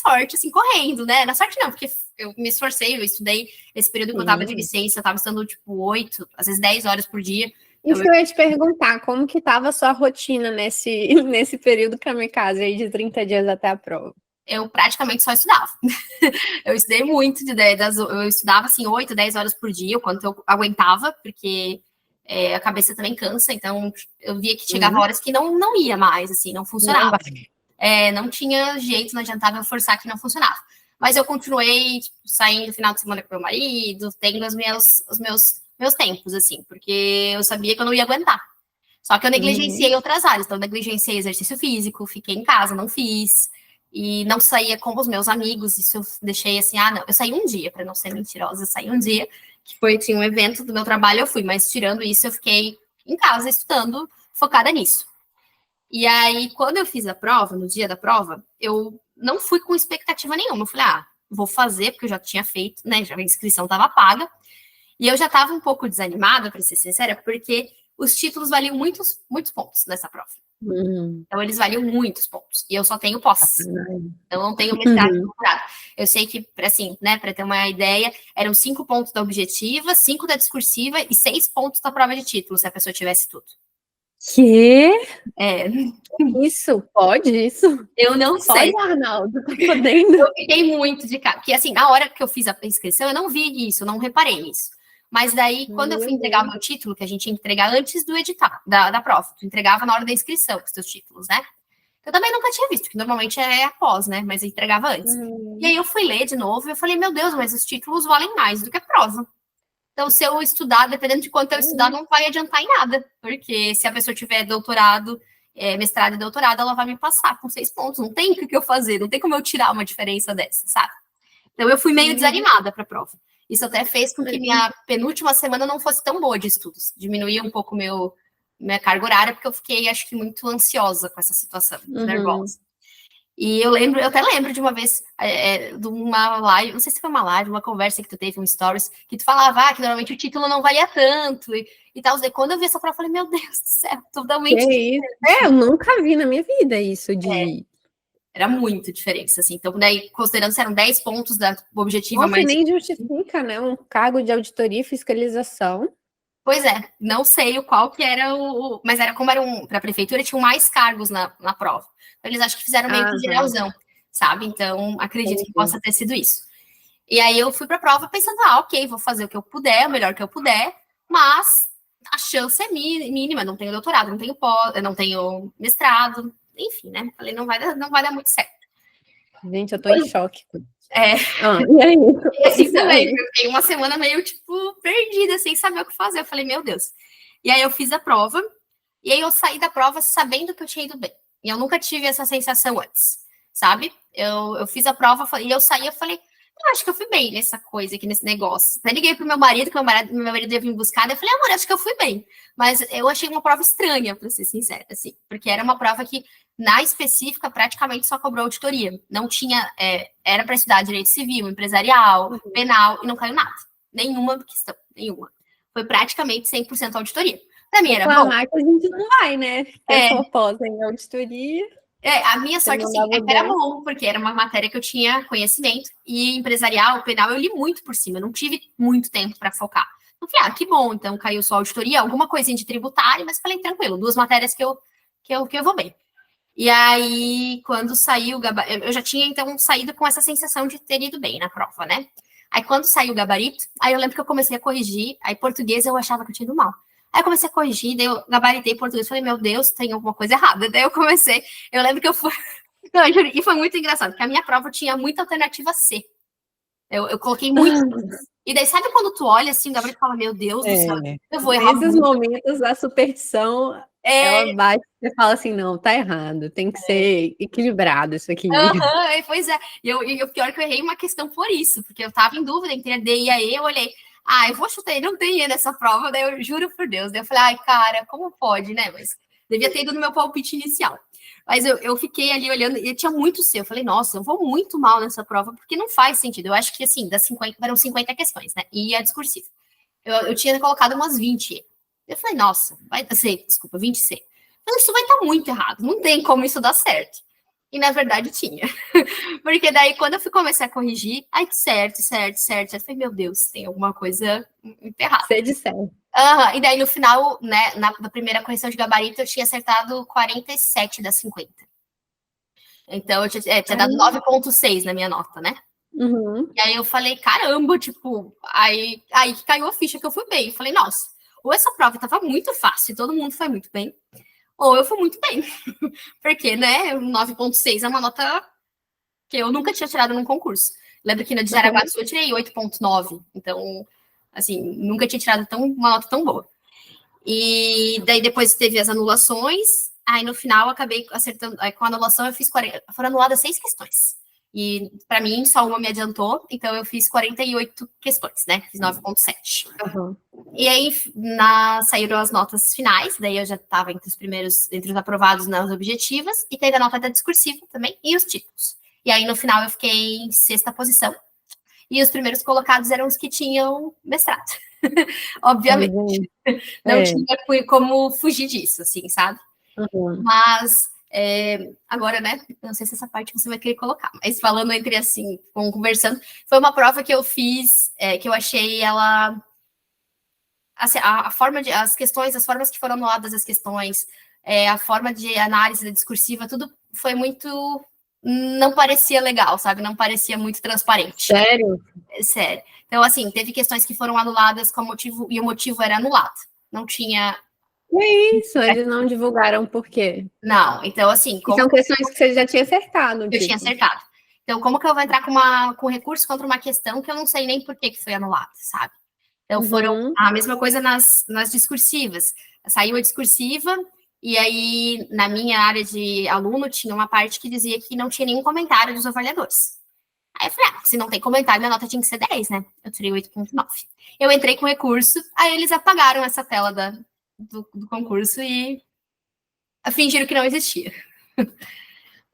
sorte, assim, correndo, né? Na sorte não, porque eu me esforcei, eu estudei esse período que eu tava de licença, eu tava estudando, tipo, 8, às vezes 10 horas por dia. Isso que eu ia te perguntar, como que estava a sua rotina nesse período kamikaze aí de 30 dias até a prova? Eu praticamente só estudava. Eu estudei muito, eu estudava, assim, 8, 10 horas por dia, o quanto eu aguentava, porque a cabeça também cansa, então eu via que chegava horas que não ia mais, assim, não funcionava. Não tinha jeito, não adiantava eu forçar que não funcionava. Mas eu continuei, tipo, saindo no final de semana com meu marido, tendo os meus tempos, assim, porque eu sabia que eu não ia aguentar. Só que eu negligenciei outras áreas. Então, eu negligenciei exercício físico, fiquei em casa, não fiz. E não saía com os meus amigos. Isso eu deixei assim, não. Eu saí um dia, para não ser mentirosa, eu saí um dia, tinha um evento do meu trabalho, eu fui. Mas tirando isso, eu fiquei em casa estudando, focada nisso. E aí, quando eu fiz a prova, no dia da prova, eu não fui com expectativa nenhuma. Eu falei, vou fazer, porque eu já tinha feito, né? Já a inscrição estava paga. E eu já estava um pouco desanimada, para ser sincera, porque os títulos valiam muitos pontos nessa prova. Então, eles valiam muitos pontos. E eu só tenho pós. Eu não tenho mestrado e doutorado. Eu sei que, assim, né, para ter uma ideia, eram 5 pontos da objetiva, 5 da discursiva e 6 pontos da prova de título, se a pessoa tivesse tudo. Que? Isso? Pode isso? Eu não sei. Pode, Arnaldo? Tá podendo? Eu fiquei muito de cara. Porque, assim, na hora que eu fiz a inscrição, eu não vi isso, eu não reparei nisso. Mas daí, quando eu fui entregar o meu título, que a gente ia entregar antes do edital, da prova, tu entregava na hora da inscrição os teus títulos, né? Eu também nunca tinha visto, que normalmente é após, né? Mas eu entregava antes. E aí eu fui ler de novo e eu falei, meu Deus, mas os títulos valem mais do que a prova. Então, se eu estudar, dependendo de quanto eu estudar, não vai adiantar em nada. Porque se a pessoa tiver doutorado, mestrado e doutorado, ela vai me passar com 6 pontos. Não tem o que eu fazer, não tem como eu tirar uma diferença dessa, sabe? Então, eu fui meio desanimada para a prova. Isso até fez com que minha penúltima semana não fosse tão boa de estudos. Diminuía um pouco minha carga horária, porque eu fiquei, acho que, muito ansiosa com essa situação, nervosa. E eu até lembro de uma vez, de uma live, não sei se foi uma live, uma conversa que tu teve, um stories, que tu falava que normalmente o título não valia tanto e tal. E quando eu vi essa prova, eu falei, meu Deus do céu, totalmente. Eu nunca vi na minha vida isso de. Era muito diferença, assim. Então, daí, considerando se eram 10 pontos da objetiva, Nossa, mas. nem justifica, né? Um cargo de auditoria e fiscalização. Pois é, não sei qual que era mas era como para a prefeitura, tinham mais cargos na prova. Então, eles acho que fizeram meio que geralzão, sabe? Então, acredito que possa ter sido isso. E aí eu fui para a prova pensando, ok, vou fazer o que eu puder, o melhor que eu puder, mas a chance é mínima, não tenho doutorado, não tenho mestrado, enfim, né? Falei, não vai dar muito certo. Gente, eu tô em choque. E aí? E assim também, eu fiquei uma semana meio, tipo, perdida, sem saber o que fazer. Eu falei, meu Deus. E aí eu fiz a prova, e aí eu saí da prova sabendo que eu tinha ido bem. E eu nunca tive essa sensação antes, sabe? Eu fiz a prova e eu saí, eu falei, eu acho que eu fui bem nessa coisa aqui, nesse negócio. Até liguei pro meu marido, que meu marido ia vir buscar, daí eu falei, amor, acho que eu fui bem. Mas eu achei uma prova estranha, pra ser sincera, assim, porque era uma prova que, na específica, praticamente só cobrou auditoria. Não tinha, era para estudar direito civil, empresarial, penal, e não caiu nada. Nenhuma questão, nenhuma. Foi praticamente 100% auditoria. Pra mim era bom. Que a gente não vai, né? Eu sou pós em auditoria. A minha sorte, assim, é que era bom, porque era uma matéria que eu tinha conhecimento, e empresarial, penal, eu li muito por cima, eu não tive muito tempo para focar. Eu falei, que bom, então caiu só auditoria, alguma coisinha de tributário, mas falei, tranquilo, 2 matérias que eu vou bem. E aí, quando saiu o gabarito, eu já tinha, então, saído com essa sensação de ter ido bem na prova, né? Aí, quando saiu o gabarito, aí eu lembro que eu comecei a corrigir, aí português eu achava que eu tinha ido mal. Aí eu comecei a corrigir, daí eu gabaritei português, falei, meu Deus, tem alguma coisa errada. Daí eu lembro que eu fui... Não, eu juro, e foi muito engraçado, porque a minha prova tinha muita alternativa C. Eu coloquei muito. E daí, sabe quando tu olha assim, o gabarito fala, meu Deus do céu, eu vou errar. Nesses momentos, a superstição, ela bate e você fala assim, não, tá errado, tem que ser equilibrado isso aqui. Pois é. E o pior é que eu errei uma questão por isso, porque eu tava em dúvida entre a D e a E, eu olhei, eu vou chutar, não tem E nessa prova, daí eu juro por Deus. Daí eu falei, cara, como pode, né? Mas devia ter ido no meu palpite inicial. Mas eu fiquei ali olhando, e tinha muito C. Eu falei, nossa, eu vou muito mal nessa prova, porque não faz sentido. Eu acho que, assim, das 50, eram 50 questões, né? E a discursiva. Eu tinha colocado umas 20. Eu falei, nossa, vai ser, desculpa, 20 C. Então isso vai estar muito errado, não tem como isso dar certo. E na verdade tinha. Porque daí quando eu fui começar a corrigir, aí certo. Eu falei, meu Deus, tem alguma coisa errada. Você disser. E daí no final, né, na primeira correção de gabarito, eu tinha acertado 47 das 50. Então eu tinha dado 9,6 na minha nota, né? Uhum. E aí eu falei, caramba, tipo, aí que caiu a ficha que eu fui bem. Eu falei, nossa, ou essa prova estava muito fácil, todo mundo foi muito bem, ou eu fui muito bem. Porque, né, 9,6 é uma nota que eu nunca tinha tirado num concurso. Lembro que no de Jaraguá do Sul eu tirei 8,9. Então, assim, nunca tinha tirado uma nota tão boa. E daí depois teve as anulações. Aí no final acabei acertando. Aí, com a anulação eu fiz 40. Foram anuladas 6 questões. E para mim só uma me adiantou. Então eu fiz 48 questões, né? Fiz 9,7. Uhum. E aí saíram as notas finais. Daí eu já estava entre os aprovados nas objetivas. E teve a nota da discursiva também. E os títulos. E aí no final eu fiquei em 6ª posição. E os primeiros colocados eram os que tinham mestrado. Obviamente. Não tinha como fugir disso, assim, sabe? Uhum. Mas agora, né? Não sei se essa parte você vai querer colocar, mas falando entre assim, conversando, foi uma prova que eu fiz, que eu achei ela. Assim, a forma de. As questões, as formas que foram anuladas as questões, a forma de análise da discursiva, tudo foi muito. Não parecia legal, sabe? Não parecia muito transparente. Sério? Sério. Então, assim, teve questões que foram anuladas com motivo, e o motivo era anulado. Não tinha. Que isso? Eles não divulgaram por quê? Não, então, assim. E são questões que você já tinha acertado, eu tinha acertado. Então, como que eu vou entrar com recurso contra uma questão que eu não sei nem por que foi anulada, sabe? Então, foram a mesma coisa nas discursivas. Saiu a discursiva, e aí, na minha área de aluno, tinha uma parte que dizia que não tinha nenhum comentário dos avaliadores. Aí eu falei, se não tem comentário, minha nota tinha que ser 10, né? Eu tirei 8,9. Eu entrei com recurso, aí eles apagaram essa tela do concurso e fingiram que não existia.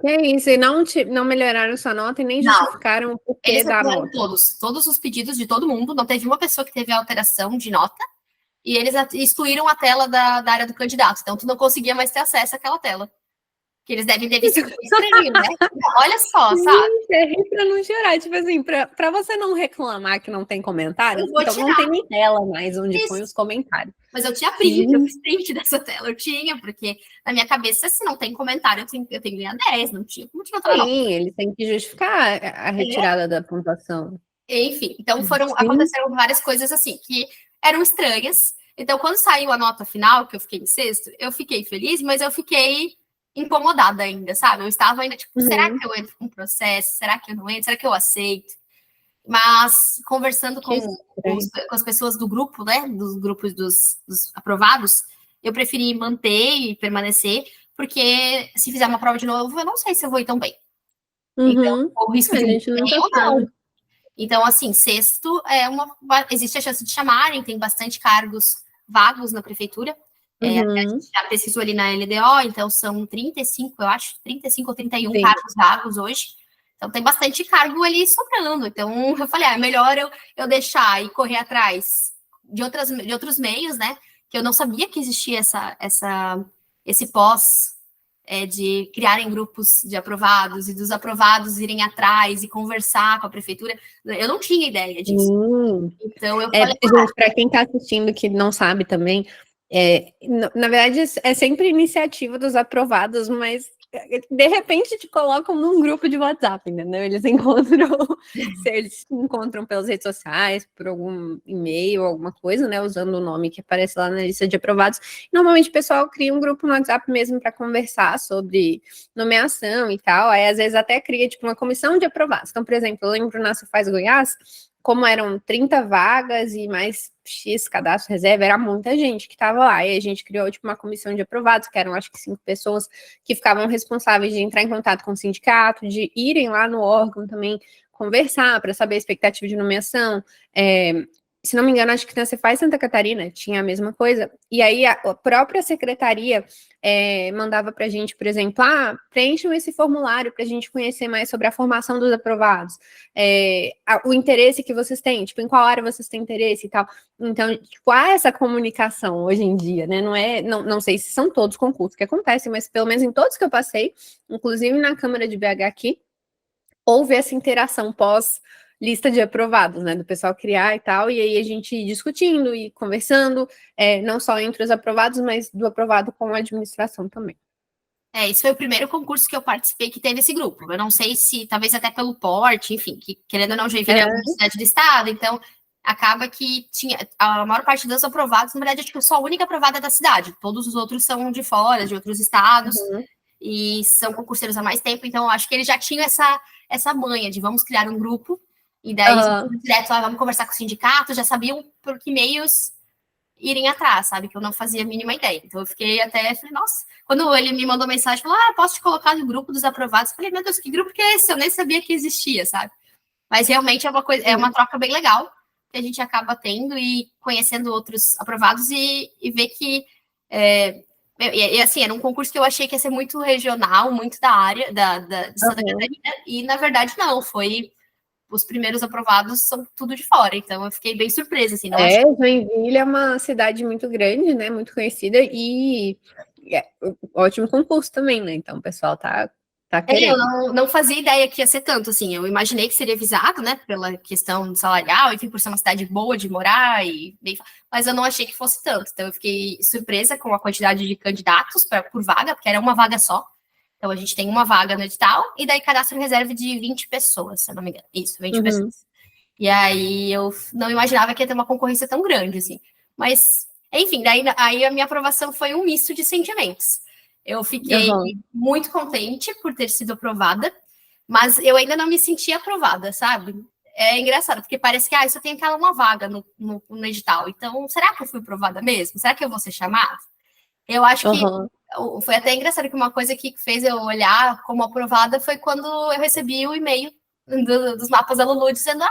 Que isso? E não melhoraram sua nota e nem justificaram o porquê Eles da retiraram nota? todos os pedidos de todo mundo, não teve uma pessoa que teve alteração de nota, e eles excluíram a tela da área do candidato, então tu não conseguia mais ter acesso àquela tela. Que eles devem ter visto estranho, né? Olha só, sabe? É rir pra não chorar. Tipo assim, pra você não reclamar que não tem comentários, então tirar. não tem nem tela mais onde põe os comentários. Mas eu tinha print, eu fiz print dessa tela, eu tinha, porque na minha cabeça, se não tem comentário, eu tenho que ganhar 10, não tinha como tinha outra nota. Sim, eles têm que justificar a retirada da pontuação. Enfim, então aconteceram várias coisas assim, que eram estranhas. Então, quando saiu a nota final, que eu fiquei em 6º, eu fiquei feliz, mas eu fiquei incomodada ainda, sabe? Eu estava ainda tipo, será que eu entro com processo? Será que eu não entro? Será que eu aceito? Mas conversando com as pessoas do grupo, né? Dos grupos dos aprovados, eu preferi manter e permanecer, porque se fizer uma prova de novo, eu não sei se eu vou ir tão bem. Então, o risco de gente nunca sabe. Então, assim, 6º existe a chance de chamarem, tem bastante cargos vagos na prefeitura. A gente já pesquisou ali na LDO, então são 35, eu acho, 35 ou 31 cargos vagos hoje. Então tem bastante cargo ali sobrando. Então eu falei, é melhor eu deixar e correr atrás de outros meios, né? Que eu não sabia que existia esse pós de criarem grupos de aprovados e dos aprovados irem atrás e conversar com a prefeitura. Eu não tinha ideia disso. Então eu falei, gente, para quem está assistindo que não sabe também, na verdade é sempre iniciativa dos aprovados, mas de repente te colocam num grupo de WhatsApp, entendeu? Eles se encontram pelas redes sociais, por algum e-mail, alguma coisa, né? Usando o nome que aparece lá na lista de aprovados. Normalmente o pessoal cria um grupo no WhatsApp mesmo para conversar sobre nomeação e tal. Aí às vezes até cria tipo uma comissão de aprovados. Então, por exemplo, eu lembro na Faz Goiás, como eram 30 vagas e mais X cadastro reserva, era muita gente que estava lá. E a gente criou tipo, uma comissão de aprovados, que eram acho que 5 pessoas que ficavam responsáveis de entrar em contato com o sindicato, de irem lá no órgão também conversar para saber a expectativa de nomeação, se não me engano, acho que na Cefaz Santa Catarina tinha a mesma coisa, e aí a própria secretaria mandava para a gente, por exemplo, preencham esse formulário para a gente conhecer mais sobre a formação dos aprovados, o interesse que vocês têm, tipo, em qual área vocês têm interesse e tal. Então, tipo, há essa comunicação hoje em dia, né? Não sei se são todos os concursos que acontecem, mas pelo menos em todos que eu passei, inclusive na Câmara de BH aqui, houve essa interação pós lista de aprovados, né, do pessoal criar e tal, e aí a gente ir discutindo e conversando, não só entre os aprovados, mas do aprovado com a administração também. Esse foi o primeiro concurso que eu participei que teve esse grupo. Eu não sei se, talvez até pelo porte, enfim, que querendo ou não, Joinville é uma cidade do estado, então acaba que tinha a maior parte dos aprovados, na verdade, eu sou a única aprovada da cidade. Todos os outros são de fora, de outros estados, e são concurseiros há mais tempo, então eu acho que eles já tinham essa manha de vamos criar um grupo, e daí direto vamos conversar com o sindicato, já sabiam por que meios irem atrás, sabe? Que eu não fazia a mínima ideia. Então eu falei, nossa, quando ele me mandou mensagem, falou, posso te colocar no grupo dos aprovados? Eu falei, meu Deus, que grupo que é esse? Eu nem sabia que existia, sabe? Mas realmente é uma coisa, é uma troca bem legal que a gente acaba tendo e conhecendo outros aprovados e ver que assim, era um concurso que eu achei que ia ser muito regional, muito da área de Santa Catarina, e na verdade não, foi os primeiros aprovados são tudo de fora, então eu fiquei bem surpresa, assim. Joinville é uma cidade muito grande, né, muito conhecida, e ótimo concurso também, né, então o pessoal tá querendo. Eu não fazia ideia que ia ser tanto, assim, eu imaginei que seria visado, né, pela questão salarial, enfim, por ser uma cidade boa de morar, mas eu não achei que fosse tanto, então eu fiquei surpresa com a quantidade de candidatos por vaga, porque era uma vaga só. Então, a gente tem uma vaga no edital, e daí cadastro reserva de 20 pessoas, se eu não me engano. Isso, 20 pessoas. E aí, eu não imaginava que ia ter uma concorrência tão grande, assim. Mas, enfim, aí a minha aprovação foi um misto de sentimentos. Eu fiquei muito contente por ter sido aprovada, mas eu ainda não me senti aprovada, sabe? É engraçado, porque parece que só tem aquela uma vaga no edital. Então, será que eu fui aprovada mesmo? Será que eu vou ser chamada? Eu acho que foi até engraçado que uma coisa que fez eu olhar como aprovada foi quando eu recebi o e-mail dos mapas da Lulu dizendo,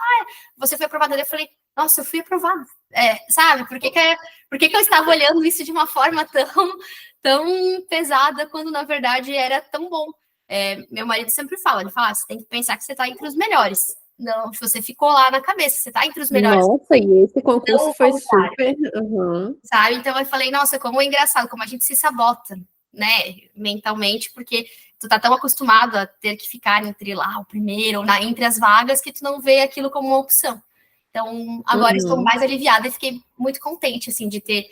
você foi aprovada. Eu falei, nossa, eu fui aprovada. Sabe, por que eu estava olhando isso de uma forma tão pesada quando na verdade era tão bom? Meu marido sempre fala, ele fala, você tem que pensar que você está entre os melhores. Não, você ficou lá na cabeça, você tá entre os melhores. Nossa, e esse concurso foi super... Sabe? Então eu falei, nossa, como é engraçado, como a gente se sabota, né, mentalmente, porque tu tá tão acostumado a ter que ficar entre lá o primeiro, ou entre as vagas, que tu não vê aquilo como uma opção. Então, agora estou mais aliviada e fiquei muito contente, assim, de ter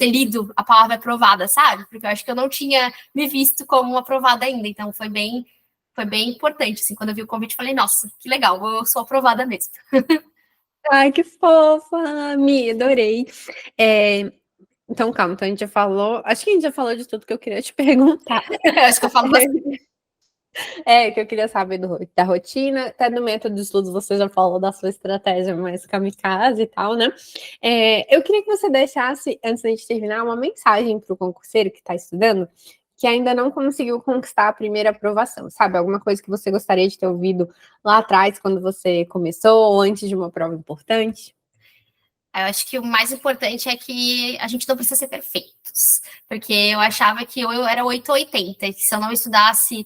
lido a palavra aprovada, sabe? Porque eu acho que eu não tinha me visto como aprovada ainda, então foi bem importante, assim, quando eu vi o convite, falei, nossa, que legal, eu sou aprovada mesmo. Ai, que fofa, Mi, adorei. Então, calma, então a gente já falou, acho que a gente já falou de tudo que eu queria te perguntar. Acho que eu falo bastante. Que eu queria saber da rotina, até do método de estudos você já falou da sua estratégia mais kamikaze e tal, né? Eu queria que você deixasse, antes da gente terminar, uma mensagem para o concurseiro que está estudando, que ainda não conseguiu conquistar a primeira aprovação, sabe? Alguma coisa que você gostaria de ter ouvido lá atrás, quando você começou, ou antes de uma prova importante? Eu acho que o mais importante é que a gente não precisa ser perfeitos, porque eu achava que eu era 8 ou 80, que se eu não estudasse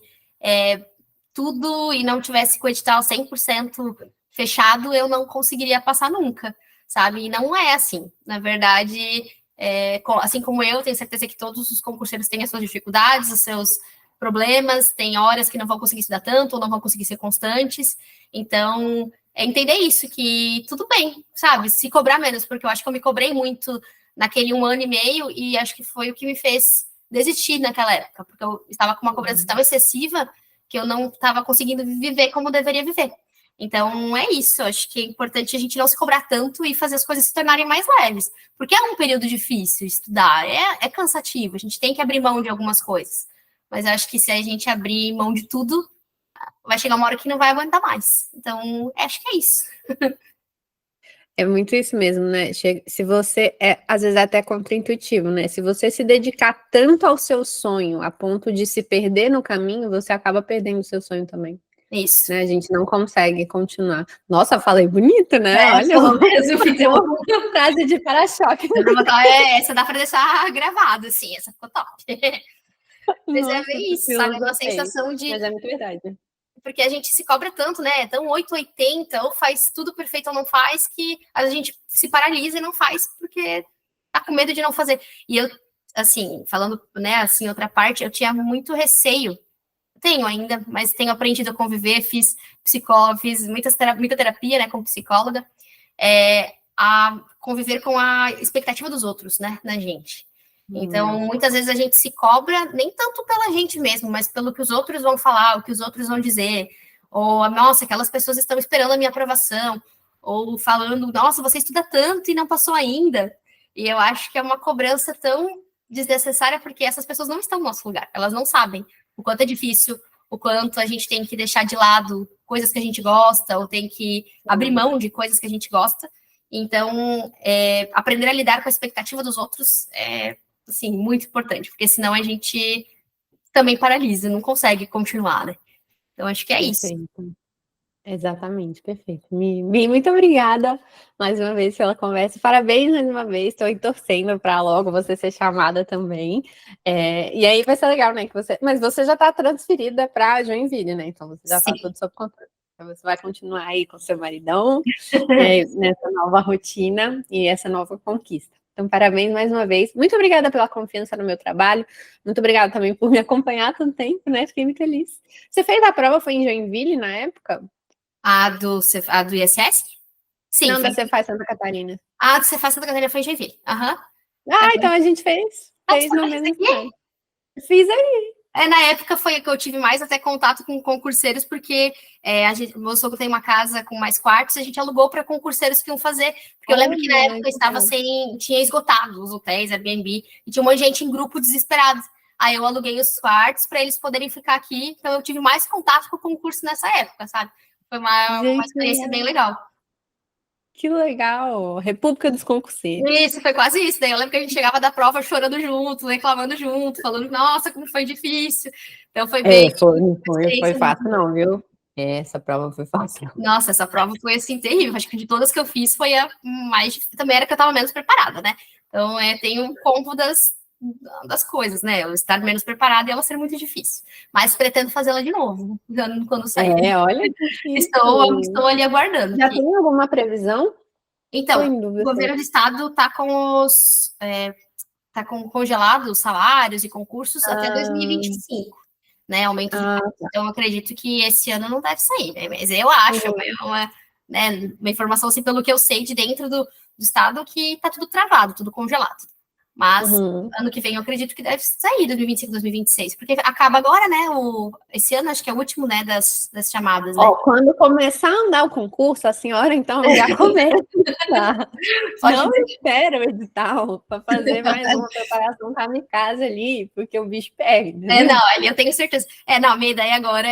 tudo e não tivesse com o edital 100% fechado, eu não conseguiria passar nunca, sabe? E não é assim. Na verdade, assim como eu, tenho certeza que todos os concurseiros têm as suas dificuldades, os seus problemas, tem horas que não vão conseguir estudar tanto, ou não vão conseguir ser constantes. Então, entender isso, que tudo bem, sabe? Se cobrar menos, porque eu acho que eu me cobrei muito naquele 1 ano e meio, e acho que foi o que me fez desistir naquela época, porque eu estava com uma cobrança tão excessiva que eu não estava conseguindo viver como deveria viver. Então, é isso. Acho que é importante a gente não se cobrar tanto e fazer as coisas se tornarem mais leves. Porque é um período difícil estudar, é cansativo, a gente tem que abrir mão de algumas coisas. Mas acho que se a gente abrir mão de tudo, vai chegar uma hora que não vai aguentar mais. Então, acho que é isso. É muito isso mesmo, né? Se você às vezes é até contraintuitivo, né? Se você se dedicar tanto ao seu sonho a ponto de se perder no caminho, você acaba perdendo o seu sonho também. Isso. né? A gente não consegue continuar. Nossa, falei bonito, né? Olha, eu fiz uma frase de para-choque. essa dá para deixar gravado, assim, essa ficou top. Mas Nossa, é bem isso, sabe? É uma sensação de... Mas é muito verdade. Porque a gente se cobra tanto, né? Tão 880, ou faz tudo perfeito ou não faz, que a gente se paralisa e não faz porque tá com medo de não fazer. E eu, assim, falando, né, assim, outra parte, eu tinha muito receio. Tenho ainda, mas tenho aprendido a conviver, fiz psicóloga, fiz muita terapia, né, como psicóloga, a conviver com a expectativa dos outros, né, na gente. Então, muitas vezes a gente se cobra, nem tanto pela gente mesmo, mas pelo que os outros vão falar, o que os outros vão dizer, ou, nossa, aquelas pessoas estão esperando a minha aprovação, ou falando, nossa, você estuda tanto e não passou ainda. E eu acho que é uma cobrança tão desnecessária, porque essas pessoas não estão no nosso lugar, elas não sabem o quanto é difícil, o quanto a gente tem que deixar de lado coisas que a gente gosta, ou tem que abrir mão de coisas que a gente gosta. Então, aprender a lidar com a expectativa dos outros é, assim, muito importante, porque senão a gente também paralisa, não consegue continuar, né? Então, acho que é isso. Exatamente, perfeito. Mi, muito obrigada mais uma vez pela conversa. Parabéns mais uma vez. Estou torcendo para logo você ser chamada também. E aí vai ser legal, né? Mas você já está transferida para Joinville, né? Então você já está tudo sob controle. Então você vai continuar aí com seu maridão, nessa nova rotina e essa nova conquista. Então, parabéns mais uma vez. Muito obrigada pela confiança no meu trabalho. Muito obrigada também por me acompanhar tanto tempo, né? Fiquei muito feliz. Você fez a prova, foi em Joinville na época? A do ISS? Sim. Não, da Cefaz Santa Catarina. A do Cefaz Santa Catarina foi em Joinville. Então a gente fez no mesmo cidade. Fiz aí. Na época foi que eu tive mais até contato com concurseiros, porque meu sogro tem uma casa com mais quartos, a gente alugou para concurseiros que iam fazer. Porque eu lembro que na época estava tinha esgotado os hotéis, Airbnb, e tinha um monte de gente em grupo desesperado. Aí eu aluguei os quartos para eles poderem ficar aqui, então eu tive mais contato com o concurso nessa época, sabe? Foi uma experiência bem legal. Que legal! República dos Concurseiros. Isso, foi quase isso. Daí eu lembro que a gente chegava da prova chorando junto, reclamando junto, falando, nossa, como foi difícil. Então foi bem... Foi fácil não, viu? Essa prova foi fácil. Nossa, essa prova foi, assim, terrível. Acho que de todas que eu fiz foi a mais difícil. Também era que eu estava menos preparada, né? Então, tem um combo das coisas, né? Eu estar menos preparada e ela ser muito difícil. Mas pretendo fazê-la de novo, quando sair. Olha que estou ali aguardando. Já tem alguma previsão? Então, o governo do estado está com congelados os salários e concursos até 2025, né? Aumento de... Então, eu acredito que esse ano não deve sair, né? Mas eu acho, uma informação, assim, pelo que eu sei de dentro do estado, que está tudo travado, tudo congelado. Mas ano que vem eu acredito que deve sair 2025, 2026, porque acaba agora, né? Esse ano acho que é o último, né, das chamadas. Né? Quando começar a andar o concurso, a senhora então já começa. Não espera o edital para fazer mais uma preparação kamikaze ali, porque o bicho pega. Não, eu tenho certeza. A minha ideia agora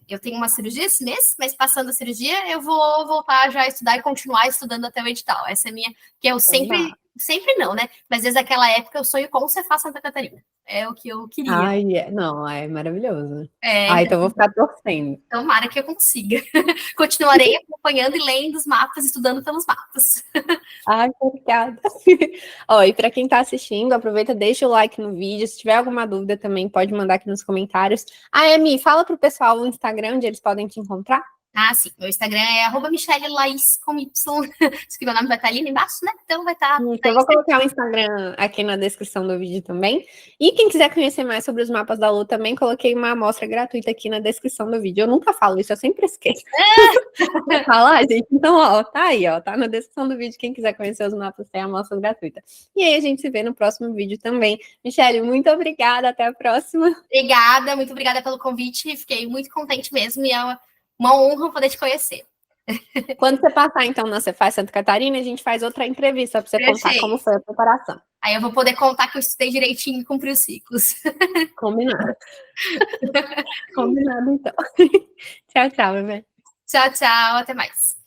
eu tenho uma cirurgia esse mês, mas passando a cirurgia eu vou voltar já a estudar e continuar estudando até o edital. Essa é a minha, que eu sempre não, né? Mas desde aquela época eu sonho com o Cefaz Santa Catarina. É o que eu queria. Não, é maravilhoso. Então eu vou ficar torcendo. Tomara que eu consiga. Continuarei acompanhando e lendo os mapas, estudando pelos mapas. Obrigada. E para quem está assistindo, aproveita, deixa o like no vídeo. Se tiver alguma dúvida também, pode mandar aqui nos comentários. Emi, fala para o pessoal o Instagram, onde eles podem te encontrar. Sim. Meu Instagram é @MichelleLaís com Y. Que meu nome vai estar ali embaixo, né? Então vai estar... Eu vou colocar o Instagram aqui na descrição do vídeo também. E quem quiser conhecer mais sobre os mapas da Lu também, coloquei uma amostra gratuita aqui na descrição do vídeo. Eu nunca falo isso, eu sempre esqueço. Vai falar, gente? Então, tá aí, tá na descrição do vídeo. Quem quiser conhecer os mapas tem a amostra gratuita. E aí a gente se vê no próximo vídeo também. Michelle, muito obrigada, até a próxima. Obrigada, muito obrigada pelo convite. Fiquei muito contente mesmo e é uma honra poder te conhecer. Quando você passar, então, na Cefaz Santa Catarina, a gente faz outra entrevista para você contar como foi a preparação. Aí eu vou poder contar que eu estudei direitinho e cumpri os ciclos. Combinado. Combinado, então. Tchau, bebê. Tchau, até mais.